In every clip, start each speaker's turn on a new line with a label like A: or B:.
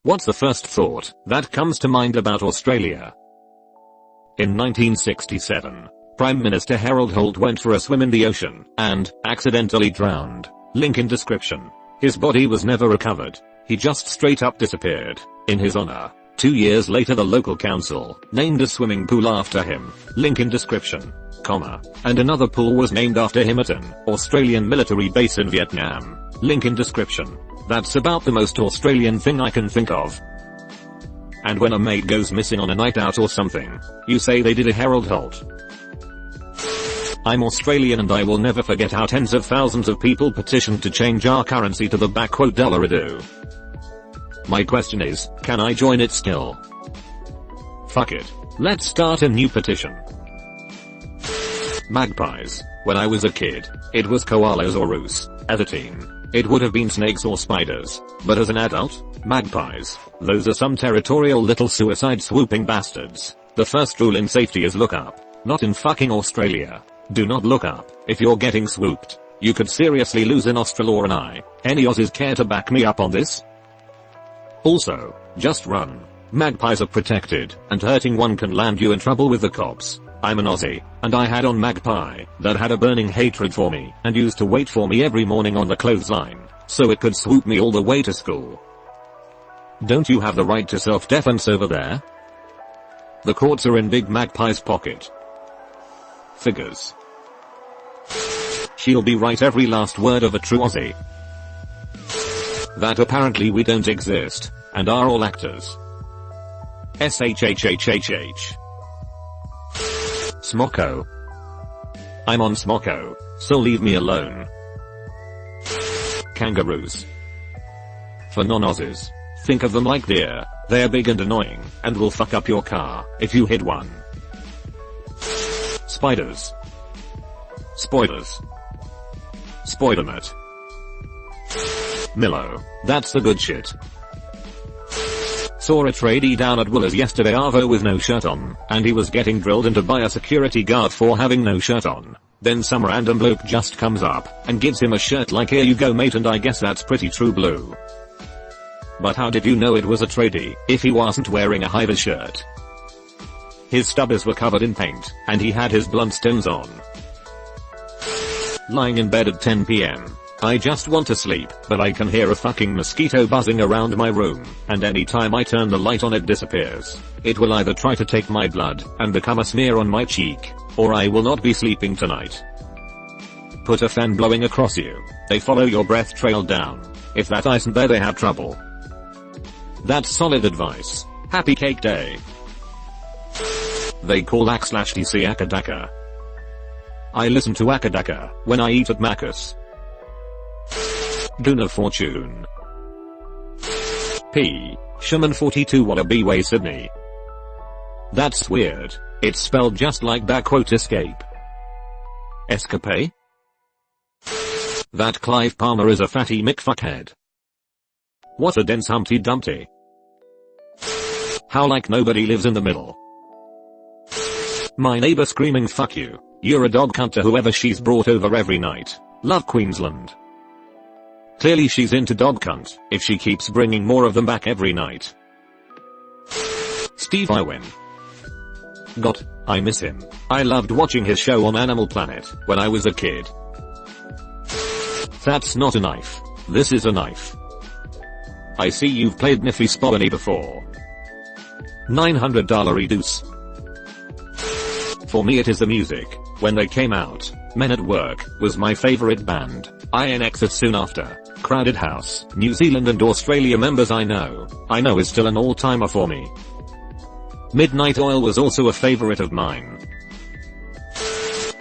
A: What's the first thought that comes to mind about Australia? In 1967, Prime Minister Harold Holt went for a swim in the ocean and accidentally drowned. Link in description. His body was never recovered. He just straight up disappeared. In his honor, 2 years later the local council named a swimming pool after him. Link in description. And another pool was named after him at an Australian military base in Vietnam. Link in description. That's about the most Australian thing I can think of. And when a mate goes missing on a night out or something, you say they did a Harold Holt. I'm Australian and I will never forget how tens of thousands of people petitioned to change our currency to the $. My question is, can I join it still? Fuck it. Let's start a new petition. Magpies. When I was a kid, it was koalas or roos. As a teen, it would have been snakes or spiders. But as an adult, magpies. Those are some territorial little suicide swooping bastards. The first rule in safety is look up. Not in fucking Australia. Do not look up. If you're getting swooped, you could seriously lose a nostril or an eye. Any Aussies care to back me up on this? Also, just run. Magpies are protected, and hurting one can land you in trouble with the cops. I'm an Aussie, and I had on magpie that had a burning hatred for me and used to wait for me every morning on the clothesline, so it could swoop me all the way to school. Don't you have the right to self-defense over there? The courts are in Big Magpie's pocket. Figures. She'll be right every last word of a true Aussie. That apparently we don't exist, and are all actors. SHHHHH. Smocko. I'm on Smocko, so leave me alone. Kangaroos. For non-Aussies, think of them like deer. They're big and annoying, and will fuck up your car if you hit one. Spiders. Spoilers. Spoilermat. Milo. That's the good shit. Saw a tradie down at Woolers yesterday arvo with no shirt on, and he was getting drilled into by a security guard for having no shirt on. Then some random bloke just comes up and gives him a shirt like here you go mate, and I guess that's pretty true blue. But how did you know it was a tradie if he wasn't wearing a Hivers shirt? His stubbers were covered in paint, and he had his Bluntstones on. Lying in bed at 10 PM. I just want to sleep, but I can hear a fucking mosquito buzzing around my room, and anytime I turn the light on it disappears. It will either try to take my blood and become a smear on my cheek, or I will not be sleeping tonight. Put a fan blowing across you. They follow your breath trail down. If that isn't there they have trouble. That's solid advice. Happy cake day. They call /TC Akadaka. I listen to Akadaka when I eat at Macca's. Guna Fortune. P. Shaman 42 Wallaby Way Sydney. That's weird. It's spelled just like escape. Escape? That Clive Palmer is a fatty McFuckhead. What a dense Humpty Dumpty. How like nobody lives in the middle. My neighbor screaming fuck you. You're a dog cunt to whoever she's brought over every night. Love Queensland. Clearly she's into dog cunt if she keeps bringing more of them back every night. Steve Irwin. God, I miss him. I loved watching his show on Animal Planet when I was a kid. That's not a knife. This is a knife. I see you've played Niffy Spobony before. $900 reduce. For me it is the music. When they came out, Men at Work was my favorite band. INXS soon after. Crowded House, New Zealand and Australia members I know is still an all-timer for me. Midnight Oil was also a favorite of mine.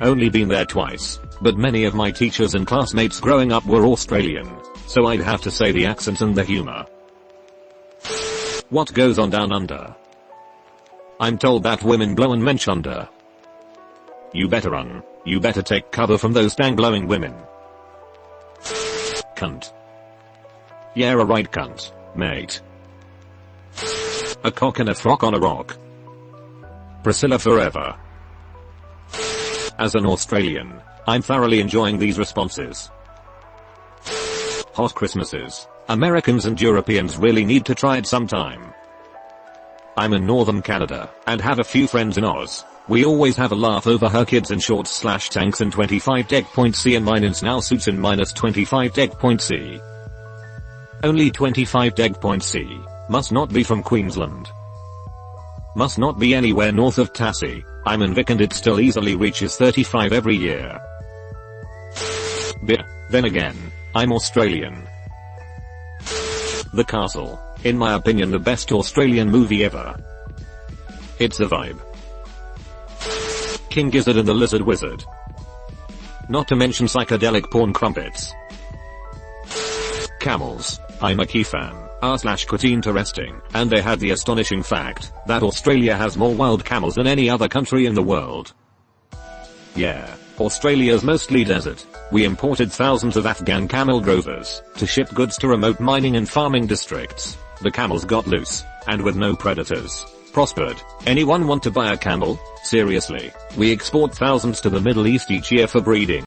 A: Only been there twice, but many of my teachers and classmates growing up were Australian, so I'd have to say the accent and the humor. What goes on down under? I'm told that women blow and men chunder. You better run. You better take cover from those dang blowing women. Cunt. Yeah, a right cunt, mate. A cock and a frock on a rock. Priscilla forever. As an Australian, I'm thoroughly enjoying these responses. Hot Christmases. Americans and Europeans really need to try it sometime. I'm in northern Canada, and have a few friends in Oz. We always have a laugh over her kids in shorts / tanks in 25 deg point C and mine in now suits in -25 deg point C. Only 25 deg point C. Must not be from Queensland. Must not be anywhere north of Tassie. I'm in Vic and it still easily reaches 35 every year. Then again, I'm Australian. The Castle. In my opinion the best Australian movie ever. It's a vibe. King Gizzard and the Lizard Wizard. Not to mention psychedelic porn crumpets. Camels. I'm a key fan. /quite interesting, and they had the astonishing fact that Australia has more wild camels than any other country in the world. Yeah, Australia's mostly desert. We imported thousands of Afghan camel drovers to ship goods to remote mining and farming districts. The camels got loose, and with no predators, prospered. Anyone want to buy a camel? Seriously, we export thousands to the Middle East each year for breeding.